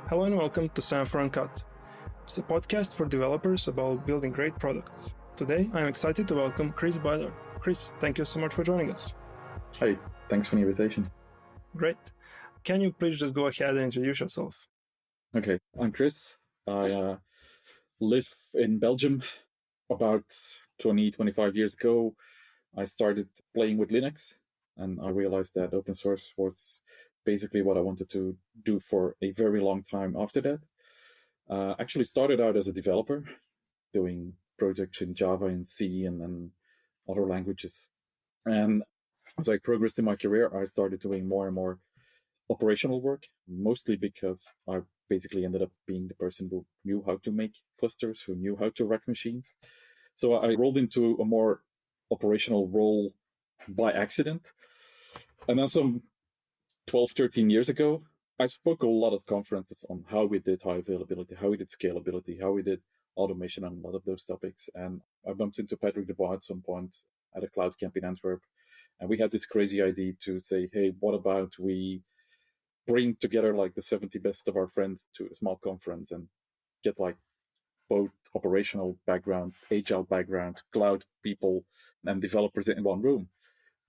Hello and welcome to Semaphore Uncut. It's a podcast for developers about building great products. Today, I'm excited to welcome Kris Buytaert. Kris, thank you so much for joining us. Hey, thanks for the invitation. Great. Can you please just go ahead and introduce yourself? Okay, I'm Kris. I live in Belgium. About 25 years ago, I started playing with Linux, and I realized that open source was basically what I wanted to do for a very long time after that. Actually started out as a developer, doing projects in Java and C and then other languages. And as I progressed in my career, I started doing more and more operational work, mostly because I basically ended up being the person who knew how to make clusters, who knew how to rack machines. So I rolled into a more operational role by accident. And then some 12, 13 years ago, I spoke a lot at conferences on how we did high availability, how we did scalability, how we did automation, and a lot of those topics. And I bumped into Patrick Dubois at some point at a cloud camp in Antwerp. And we had this crazy idea to say, hey, what about we bring together like the 70 best of our friends to a small conference and get like both operational background, agile background, cloud people, and developers in one room.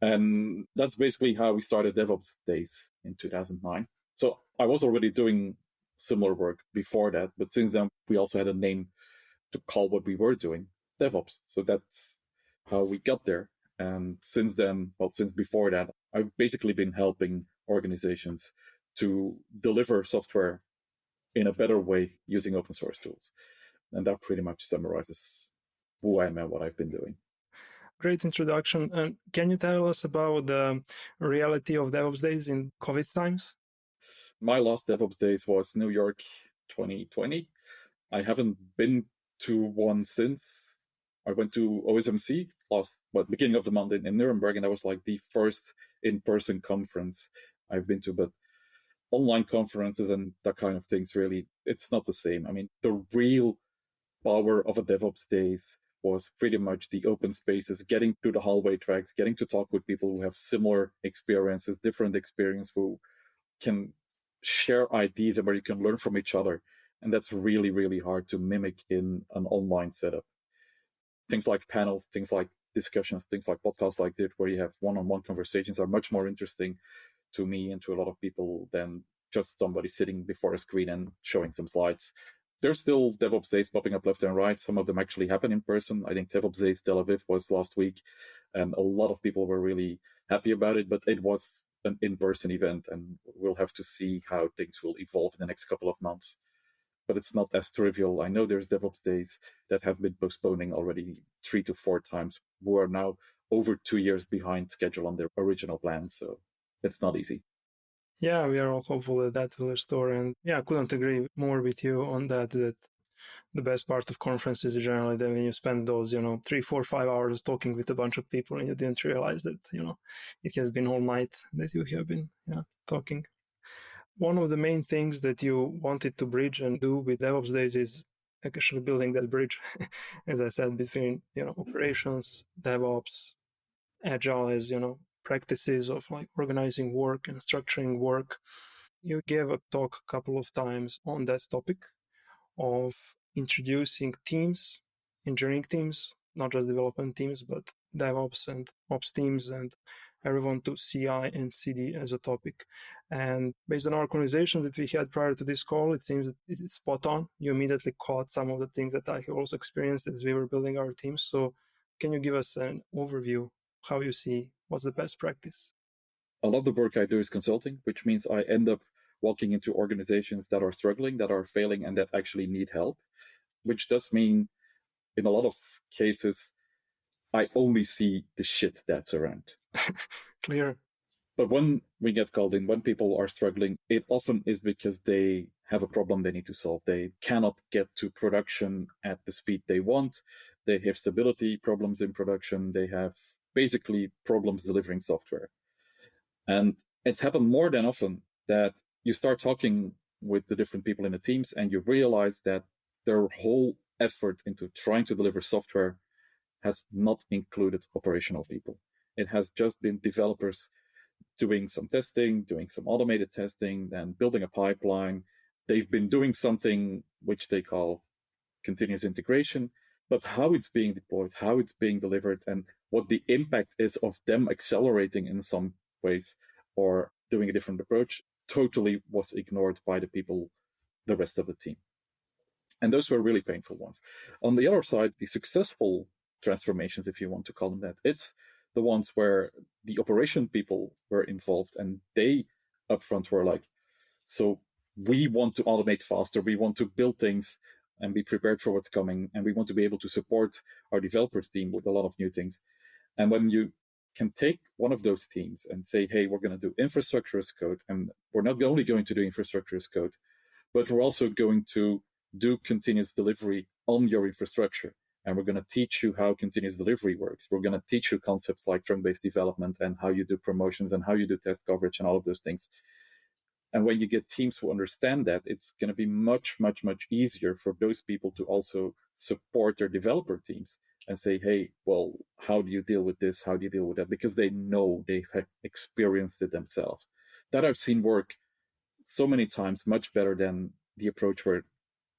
And that's basically how we started DevOpsDays in 2009. So I was already doing similar work before that, but since then we also had a name to call what we were doing, DevOps. So that's how we got there. And since then, well, since before that, I've basically been helping organizations to deliver software in a better way using open source tools. And that pretty much summarizes who I am and what I've been doing. Great introduction. And can you tell us about the reality of DevOps Days in COVID times? My last DevOps Days was New York 2020. I haven't been to one since. I went to OSMC beginning of the month in Nuremberg, and that was like the first in-person conference I've been to. But online conferences and that kind of things, really, it's not the same. I mean, the real power of a DevOps Days was pretty much the open spaces, getting to the hallway tracks, getting to talk with people who have similar experiences, different experience, who can share ideas and where you can learn from each other. And that's really, really hard to mimic in an online setup. Things like panels, things like discussions, things like podcasts like this, where you have one-on-one conversations, are much more interesting to me and to a lot of people than just somebody sitting before a screen and showing some slides. There's still DevOps Days popping up left and right. Some of them actually happen in person. I think DevOps Days Tel Aviv was last week, and a lot of people were really happy about it, but it was an in-person event, and we'll have to see how things will evolve in the next couple of months. But it's not as trivial. I know there's DevOps Days that have been postponing already 3 to 4 times, who are now over 2 years behind schedule on their original plan. So it's not easy. Yeah, we are all hopeful that will restore. And yeah, I couldn't agree more with you on that the best part of conferences is generally that when you spend those, 3, 4, 5 hours talking with a bunch of people and you didn't realize that, it has been all night that you have been talking. One of the main things that you wanted to bridge and do with DevOps Days is actually building that bridge, as I said, between, operations, DevOps, Agile as, practices of like organizing work and structuring work. You gave a talk a couple of times on that topic of introducing teams, engineering teams, not just development teams, but DevOps and Ops teams and everyone to CI and CD as a topic. And based on our conversation that we had prior to this call, it seems that it's spot on. You immediately caught some of the things that I have also experienced as we were building our teams. So can you give us an overview how you see what's the best practice? A lot of the work I do is consulting, which means I end up walking into organizations that are struggling, that are failing, and that actually need help, which does mean in a lot of cases, I only see the shit that's around. Clear. But when we get called in, when people are struggling, it often is because they have a problem they need to solve. They cannot get to production at the speed they want. They have stability problems in production. They have basically problems delivering software. And it's happened more than often that you start talking with the different people in the teams and you realize that their whole effort into trying to deliver software has not included operational people. It has just been developers doing some testing, doing some automated testing, then building a pipeline, they've been doing something which they call continuous integration, but how it's being deployed, how it's being delivered, and what the impact is of them accelerating in some ways or doing a different approach totally was ignored by the rest of the team. And those were really painful ones. On the other side, the successful transformations, if you want to call them that, it's the ones where the operation people were involved and they upfront were like, so we want to automate faster, we want to build things and be prepared for what's coming, and we want to be able to support our developers team with a lot of new things. And when you can take one of those teams and say, hey, we're going to do infrastructure as code, and we're not only going to do infrastructure as code, but we're also going to do continuous delivery on your infrastructure. And we're going to teach you how continuous delivery works. We're going to teach you concepts like trunk-based development and how you do promotions and how you do test coverage and all of those things. And when you get teams who understand that, it's going to be much, much, much easier for those people to also support their developer teams and say, hey, well, how do you deal with this? How do you deal with that? Because they know they've experienced it themselves. That I've seen work so many times much better than the approach where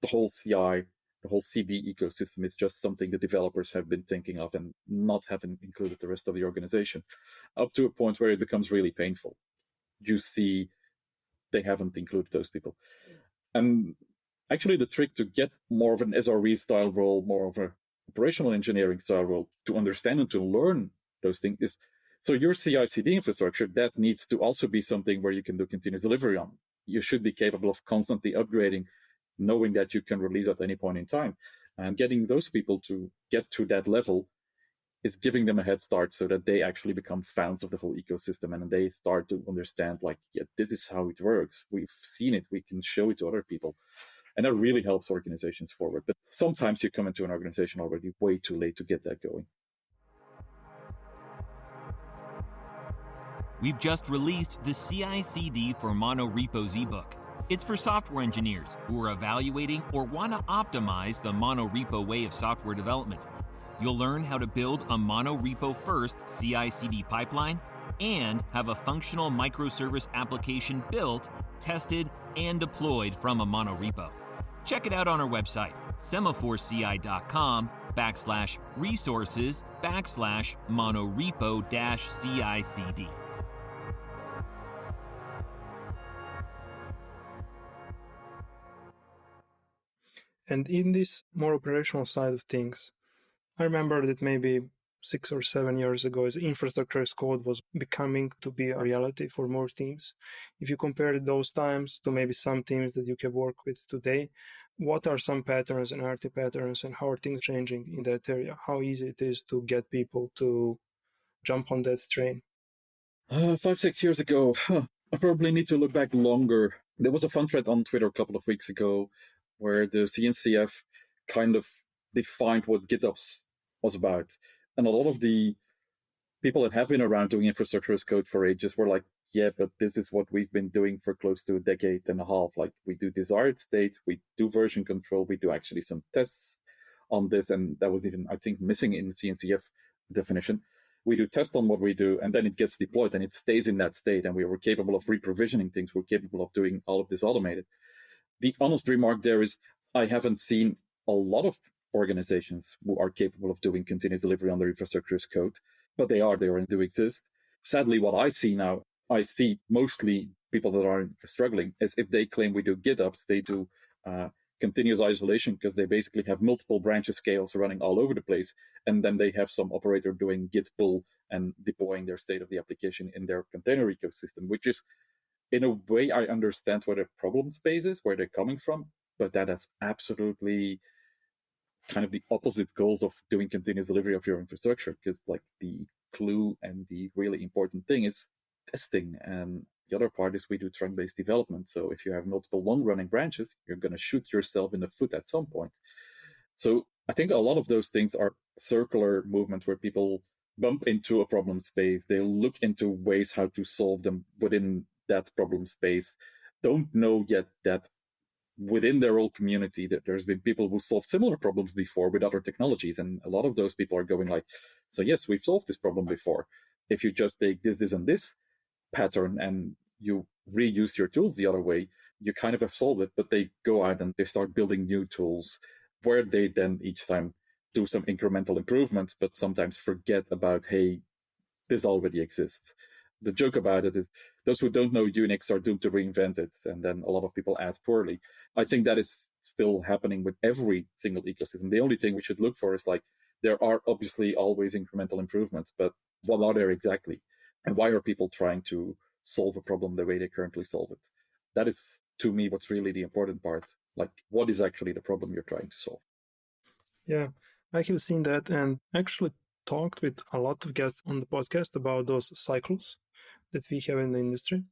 the whole CI, the whole CD ecosystem is just something the developers have been thinking of and not having included the rest of the organization, up to a point where it becomes really painful. You see they haven't included those people. And actually the trick to get more of an SRE style role, more of an operational engineering style role, to understand and to learn those things is, so your CI/CD infrastructure, that needs to also be something where you can do continuous delivery on. You should be capable of constantly upgrading, knowing that you can release at any point in time. And getting those people to get to that level is giving them a head start so that they actually become fans of the whole ecosystem and they start to understand, like, yeah, this is how it works. We've seen it. We can show it to other people. And that really helps organizations forward. But sometimes you come into an organization already way too late to get that going. We've just released the CI/CD for MonoRepo's ebook. It's for software engineers who are evaluating or want to optimize the monorepo way of software development. You'll learn how to build a monorepo-first CI/CD pipeline and have a functional microservice application built, tested, and deployed from a monorepo. Check it out on our website, semaphoreci.com/resources/monorepo-CICD. And in this more operational side of things, I remember that maybe 6 or 7 years ago, as infrastructure as code was becoming to be a reality for more teams. If you compare those times to maybe some teams that you can work with today, what are some patterns and antipatterns, and how are things changing in that area? How easy it is to get people to jump on that train? 5-6 years ago, I probably need to look back longer. There was a fun thread on Twitter a couple of weeks ago where the CNCF kind of defined what GitOps was about. And a lot of the people that have been around doing infrastructure as code for ages were like, yeah, but this is what we've been doing for close to a decade and a half. Like, we do desired state, we do version control, we do actually some tests on this. And that was even, I think, missing in the CNCF definition. We do test on what we do, and then it gets deployed and it stays in that state. And we were capable of reprovisioning things. We're capable of doing all of this automated. The honest remark there is, I haven't seen a lot of organizations who are capable of doing continuous delivery on their infrastructure as code, but they do exist. Sadly, what I see now, I see mostly people that are struggling, is if they claim we do GitOps, they do continuous isolation, because they basically have multiple branches scales running all over the place. And then they have some operator doing git pull and deploying their state of the application in their container ecosystem, which is, in a way, I understand where the problem space is, where they're coming from, but that is absolutely kind of the opposite goals of doing continuous delivery of your infrastructure, because like the clue and the really important thing is testing. And the other part is we do trunk-based development. So if you have multiple long-running branches, you're going to shoot yourself in the foot at some point. So I think a lot of those things are circular movement where people bump into a problem space. They look into ways how to solve them within that problem space. Don't know yet that within their own community that there's been people who solved similar problems before with other technologies. And a lot of those people are going like, so yes, we've solved this problem before. If you just take this, and this pattern and you reuse your tools the other way, you kind of have solved it, but they go out and they start building new tools where they then each time do some incremental improvements, but sometimes forget about, hey, this already exists. The joke about it is those who don't know Unix are doomed to reinvent it, and then a lot of people add poorly. I think that is still happening with every single ecosystem. The only thing we should look for is like, there are obviously always incremental improvements, but what are there exactly? And why are people trying to solve a problem the way they currently solve it? That is, to me, what's really the important part. Like, what is actually the problem you're trying to solve? Yeah, I have seen that and actually talked with a lot of guests on the podcast about those cycles that we have in the industry.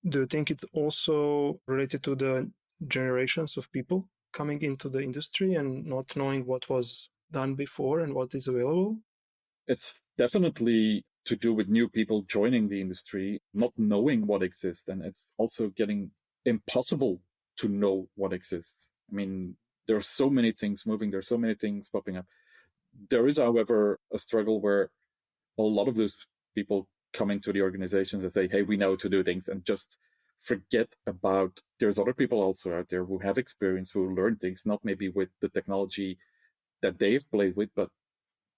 Do you think it's also related to the generations of people coming into the industry and not knowing what was done before and what is available? It's definitely to do with new people joining the industry, not knowing what exists. And it's also getting impossible to know what exists. I mean, there are so many things moving, there are so many things popping up. There is, however, a struggle where a lot of those people come into the organizations and say, hey, we know to do things, and just forget about there's other people also out there who have experience, who learn things, not maybe with the technology that they've played with, but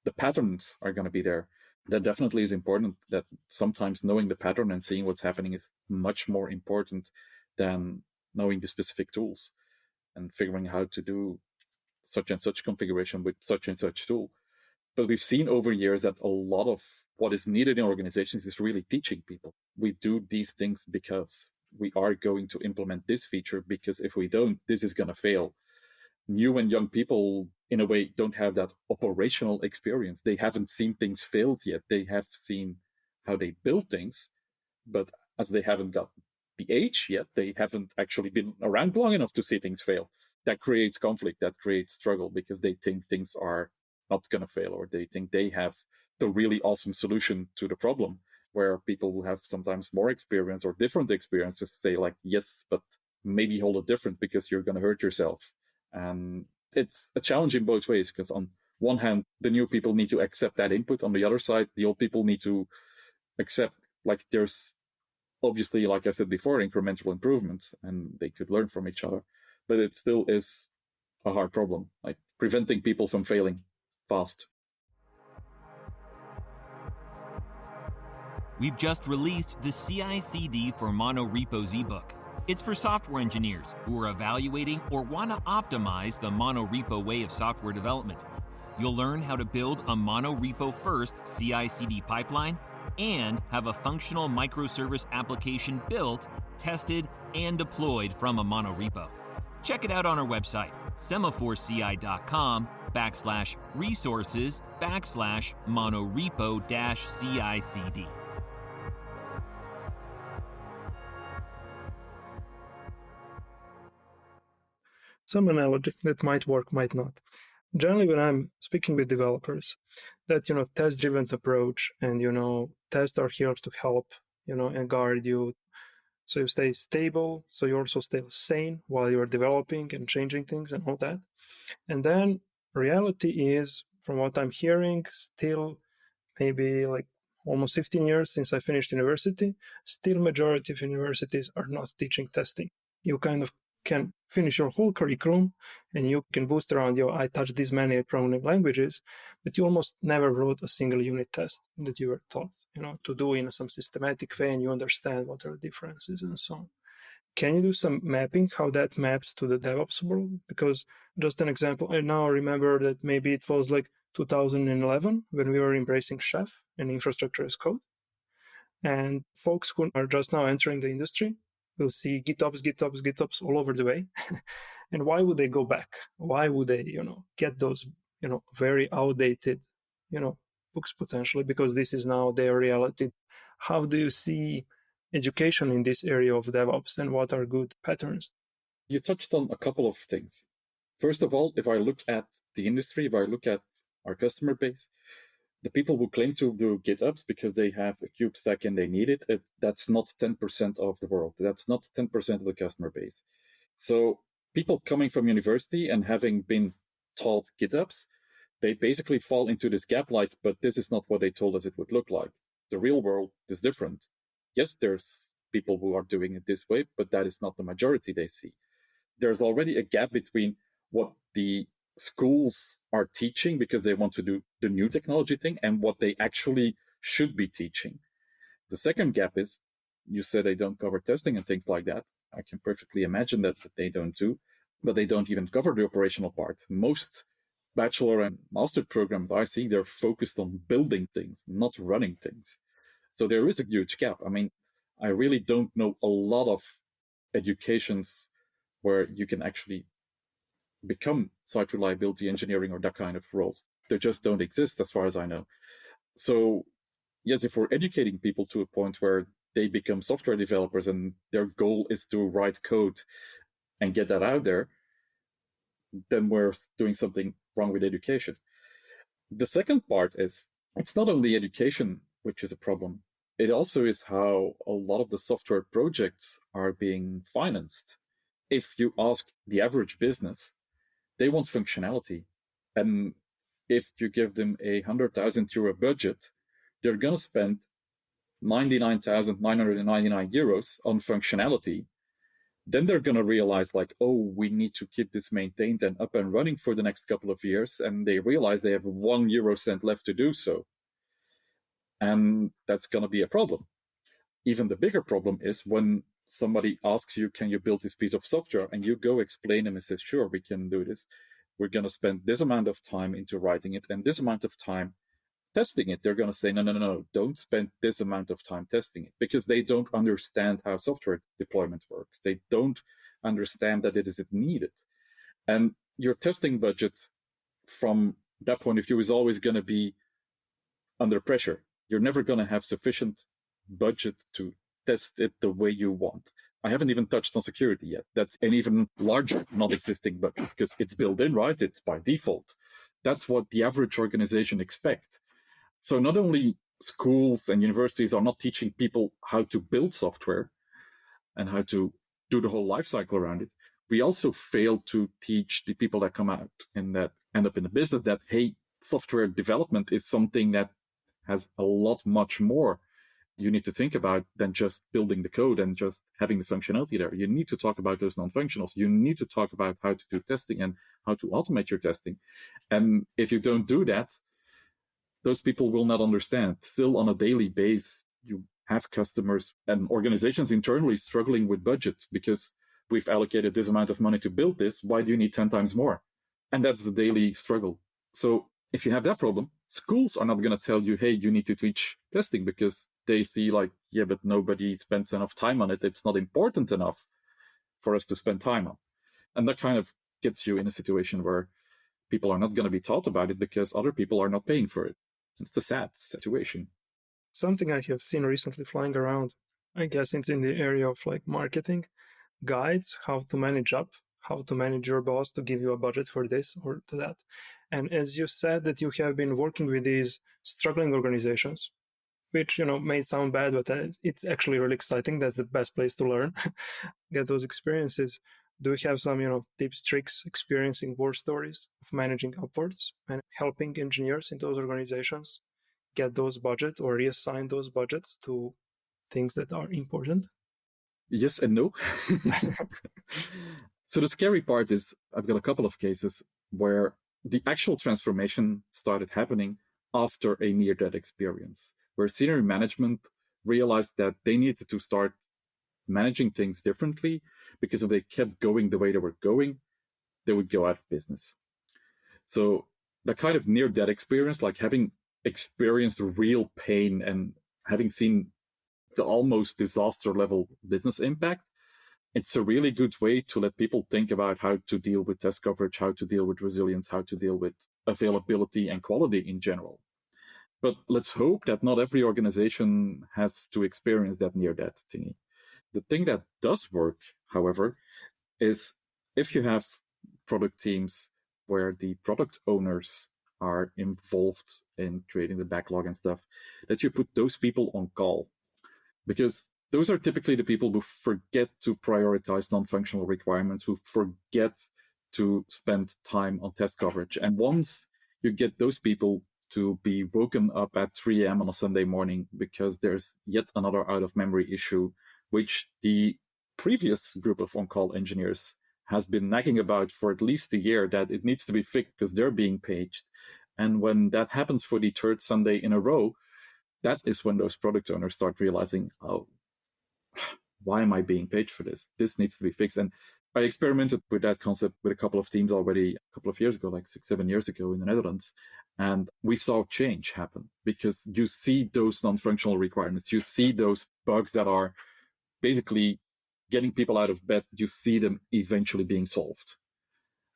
the patterns are going to be there. That definitely is important, that sometimes knowing the pattern and seeing what's happening is much more important than knowing the specific tools and figuring how to do such and such configuration with such and such tool. But we've seen over years that a lot of what is needed in organizations is really teaching people. We do these things because we are going to implement this feature, because if we don't, this is going to fail. New and young people, in a way, don't have that operational experience. They haven't seen things failed yet. They have seen how they build things, but as they haven't got the age yet, they haven't actually been around long enough to see things fail. That creates conflict, that creates struggle, because they think things are not going to fail, or they think they have the really awesome solution to the problem, where people who have sometimes more experience or different experiences say like, yes, but maybe hold it different because you're going to hurt yourself. And it's a challenge in both ways, because on one hand, the new people need to accept that input. On the other side, the old people need to accept, like, there's obviously, like I said before, incremental improvements, and they could learn from each other. But it still is a hard problem, like preventing people from failing fast. We've just released the cicd for monorepos ebook. It's for software engineers who are evaluating or want to optimize the monorepo way of software development. You'll learn how to build a monorepo-first CI/CD pipeline and have a functional microservice application built, tested, and deployed from a monorepo. Check it out on our website, semaphoreci.com/resources/monorepo-CICD. Some analogy that might work, might not. Generally, when I'm speaking with developers, that, test-driven approach and, tests are here to help, and guide you. So you stay stable, so you also stay sane while you're developing and changing things and all that. And then reality is, from what I'm hearing, still maybe like almost 15 years since I finished university, still majority of universities are not teaching testing. You kind of can finish your whole curriculum and you can boost around, I touched these many programming languages, but you almost never wrote a single unit test that you were taught, to do in some systematic way, and you understand what are the differences and so on. Can you do some mapping, how that maps to the DevOps world? Because just an example, I now remember that maybe it was like 2011 when we were embracing Chef and infrastructure as code. And folks who are just now entering the industry will see GitOps all over the way. And why would they go back? Why would they, get those, very outdated, books potentially, because this is now their reality. How do you see education in this area of DevOps, and what are good patterns? You touched on a couple of things. First of all, if I look at the industry, if I look at our customer base, the people who claim to do GitOps because they have a kube stack and they need it, that's not 10% of the world. That's not 10% of the customer base. So people coming from university and having been taught GitOps, they basically fall into this gap like, but this is not what they told us it would look like. The real world is different. Yes, there's people who are doing it this way, but that is not the majority they see. There's already a gap between what the schools are teaching because they want to do the new technology thing and what they actually should be teaching. The second gap is, you said they don't cover testing and things like that. I can perfectly imagine that they don't do, but they don't even cover the operational part. Most bachelor and master programs I see, they're focused on building things, not running things. So there is a huge gap. I mean, I really don't know a lot of educations where you can actually become site reliability engineering or that kind of roles. They just don't exist as far as I know. So yes, if we're educating people to a point where they become software developers and their goal is to write code and get that out there, then we're doing something wrong with education. The second part is, it's not only education which is a problem, it also is how a lot of the software projects are being financed. If you ask the average business, they want functionality. And if you give them a 100,000 euro budget, they're going to spend 99,999 euros on functionality. Then they're going to realize like, oh, we need to keep this maintained and up and running for the next couple of years. And they realize they have 1 euro cent left to do so. And that's going to be a problem. Even the bigger problem is when somebody asks you, can you build this piece of software? And you go explain them and say, sure, we can do this. We're going to spend this amount of time into writing it and this amount of time testing it. They're going to say, no, don't spend this amount of time testing it, because they don't understand how software deployment works. They don't understand that it is needed. And your testing budget from that point of view is always going to be under pressure. You're never going to have sufficient budget to test it the way you want. I haven't even touched on security yet. That's an even larger non-existing budget because it's built in, right? It's by default. That's what the average organization expects. So not only schools and universities are not teaching people how to build software and how to do the whole life cycle around it, we also fail to teach the people that come out and that end up in the business that, hey, software development is something that has a lot much more you need to think about than just building the code and just having the functionality there. You need to talk about those non-functionals. You need to talk about how to do testing and how to automate your testing. And if you don't do that, those people will not understand. Still on a daily basis, you have customers and organizations internally struggling with budgets because we've allocated this amount of money to build this. Why do you need 10 times more? And that's the daily struggle. So if you have that problem, schools are not going to tell you, hey, you need to teach testing, because they see like, yeah, but nobody spends enough time on it. It's not important enough for us to spend time on. And that kind of gets you in a situation where people are not going to be taught about it because other people are not paying for it. It's a sad situation. Something I have seen recently flying around, I guess it's in the area of like marketing, guides, how to manage up, how to manage your boss to give you a budget for this or to that. And as you said that you have been working with these struggling organizations, which, may sound bad, but it's actually really exciting. That's the best place to learn, get those experiences. Do you have some, tips, tricks, experiencing war stories of managing upwards and helping engineers in those organizations get those budgets or reassign those budgets to things that are important? Yes and no. So the scary part is I've got a couple of cases where the actual transformation started happening after a near-death experience, where senior management realized that they needed to start managing things differently, because if they kept going the way they were going, they would go out of business. So that kind of near-death experience, like having experienced real pain and having seen the almost disaster level business impact, it's a really good way to let people think about how to deal with test coverage, how to deal with resilience, how to deal with availability and quality in general. But let's hope that not every organization has to experience that near-death thingy. The thing that does work, however, is if you have product teams where the product owners are involved in creating the backlog and stuff, that you put those people on call. Because those are typically the people who forget to prioritize non-functional requirements, who forget to spend time on test coverage. And once you get those people to be woken up at 3 a.m. on a Sunday morning because there's yet another out-of-memory issue which the previous group of on-call engineers has been nagging about for at least a year, that it needs to be fixed because they're being paged. And when that happens for the third Sunday in a row, that is when those product owners start realizing, oh, why am I being paged for this? This needs to be fixed. And I experimented with that concept with a couple of teams already a couple of years ago, like 6-7 years ago in the Netherlands. And we saw change happen because you see those non-functional requirements. You see those bugs that are basically getting people out of bed. You see them eventually being solved.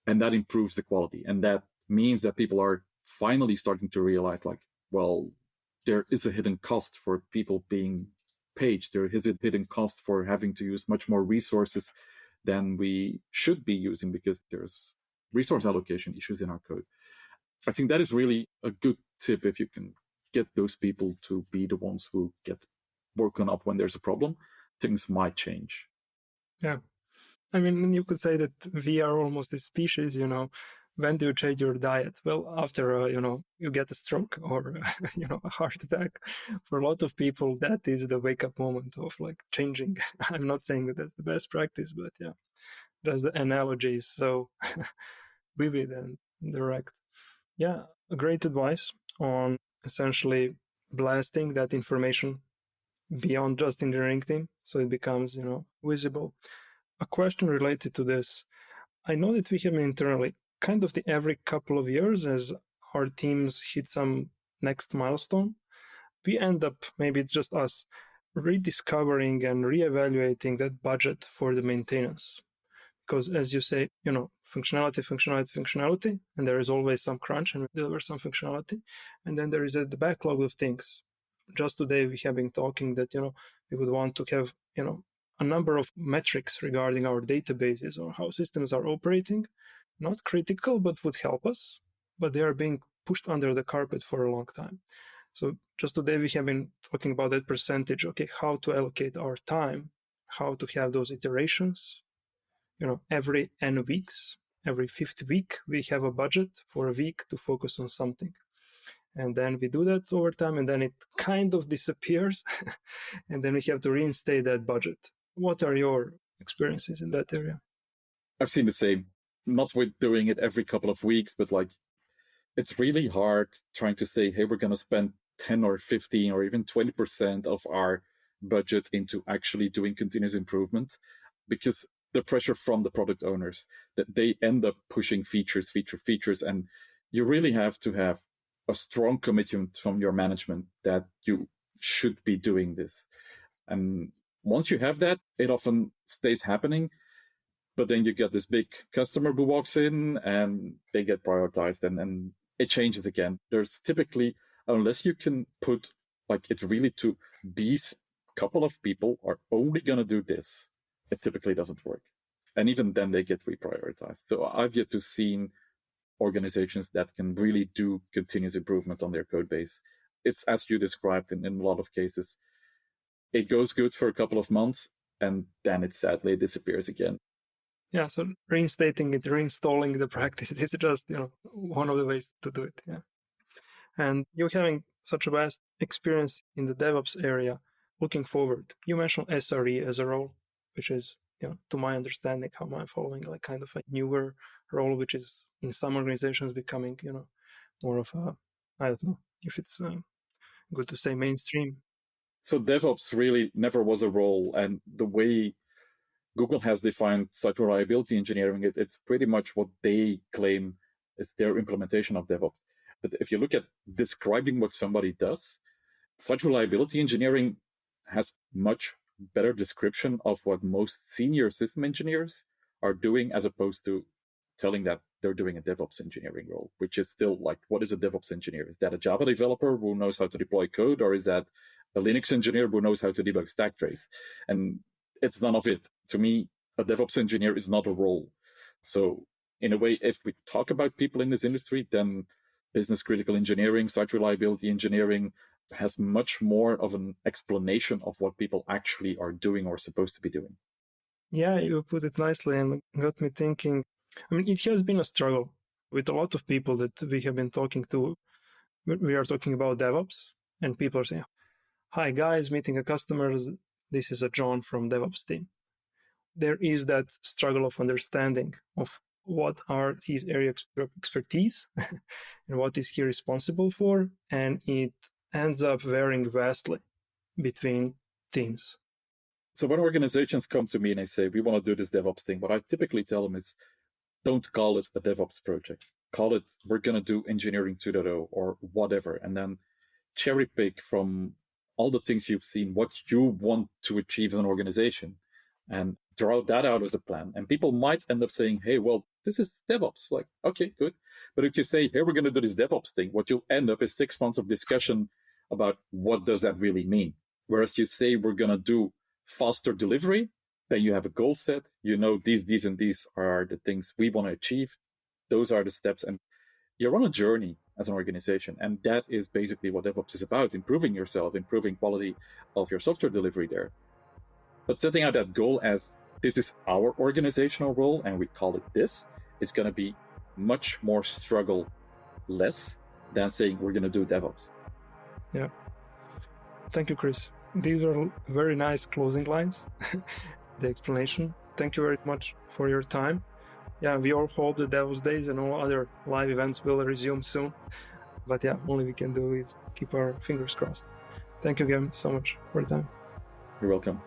And that improves the quality. And that means that people are finally starting to realize, like, well, there is a hidden cost for people being paged. There is a hidden cost for having to use much more resources than we should be using because there's resource allocation issues in our code. I think that is really a good tip if you can get those people to be the ones who get woken up when there's a problem. Things might change. Yeah. I mean, you could say that we are almost a species, when do you change your diet? Well, after, you get a stroke or, a heart attack. For a lot of people, that is the wake up moment of like changing. I'm not saying that that's the best practice, but yeah, just the analogy is so vivid and direct. Yeah, a great advice on essentially blasting that information beyond just engineering team. So it becomes, visible. A question related to this. I know that we have internally kind of every couple of years as our teams hit some next milestone, we end up, maybe it's just us, rediscovering and reevaluating that budget for the maintenance. Because as you say, functionality, and there is always some crunch and we deliver some functionality. And then there is the backlog of things. Just today we have been talking that, we would want to have, a number of metrics regarding our databases or how systems are operating, not critical, but would help us, but they are being pushed under the carpet for a long time. So just today we have been talking about that percentage, okay, how to allocate our time, how to have those iterations, every N weeks, every fifth week, we have a budget for a week to focus on something. And then we do that over time, and then it kind of disappears. And then we have to reinstate that budget. What are your experiences in that area? I've seen the same, not with doing it every couple of weeks, but like it's really hard trying to say, hey, we're going to spend 10 or 15 or even 20% of our budget into actually doing continuous improvement, because the pressure from the product owners that they end up pushing features. And you really have to have a strong commitment from your management that you should be doing this. And once you have that, it often stays happening. But then you get this big customer who walks in and they get prioritized and it changes again. There's typically, unless you can put like it really to these couple of people are only going to do this, it typically doesn't work. And even then they get reprioritized. So I've yet to see organizations that can really do continuous improvement on their code base. It's as you described in a lot of cases. It goes good for a couple of months and then it sadly disappears again. Yeah, so reinstating it, reinstalling the practice is just, one of the ways to do it. Yeah. And you're having such a vast experience in the DevOps area. Looking forward, you mentioned SRE as a role, which is, to my understanding, how I'm following, like kind of a newer role, which is in some organizations becoming, more of a, I don't know if it's good to say mainstream. So DevOps really never was a role. And the way Google has defined site reliability engineering, it's pretty much what they claim is their implementation of DevOps. But if you look at describing what somebody does, site reliability engineering has much better description of what most senior system engineers are doing, as opposed to telling that they're doing a DevOps engineering role, which is still like, what is a DevOps engineer? Is that a Java developer who knows how to deploy code, or is that a Linux engineer who knows how to debug stack trace? And it's none of it. To me, a DevOps engineer is not a role. So in a way, if we talk about people in this industry, then business critical engineering, site reliability engineering has much more of an explanation of what people actually are doing or supposed to be doing. Yeah, you put it nicely and got me thinking. I mean, it has been a struggle with a lot of people that we have been talking to. We are talking about DevOps and people are saying, hi guys, meeting a customer, this is a John from DevOps team. There is that struggle of understanding of what are his area of expertise and what is he responsible for, and it ends up varying vastly between teams. So when organizations come to me and they say, we want to do this DevOps thing, what I typically tell them is, don't call it a DevOps project. Call it, we're going to do engineering 2.0 or whatever, and then cherry pick from all the things you've seen, what you want to achieve as an organization, and draw that out as a plan. And people might end up saying, hey, well, this is DevOps. Like, okay, good. But if you say, hey, we're going to do this DevOps thing, what you'll end up is 6 months of discussion about what does that really mean. Whereas you say we're going to do faster delivery, then you have a goal set. You know, these, and these are the things we want to achieve. Those are the steps. And you're on a journey as an organization. And that is basically what DevOps is about, improving yourself, improving quality of your software delivery there. But setting out that goal as this is our organizational role and we call it this, is going to be much more struggle less than saying we're going to do DevOps. Yeah. Thank you, Kris. These are very nice closing lines, the explanation. Thank you very much for your time. Yeah, we all hope the DevOpsDays and all other live events will resume soon. But yeah, all we can do is keep our fingers crossed. Thank you again so much for your time. You're welcome.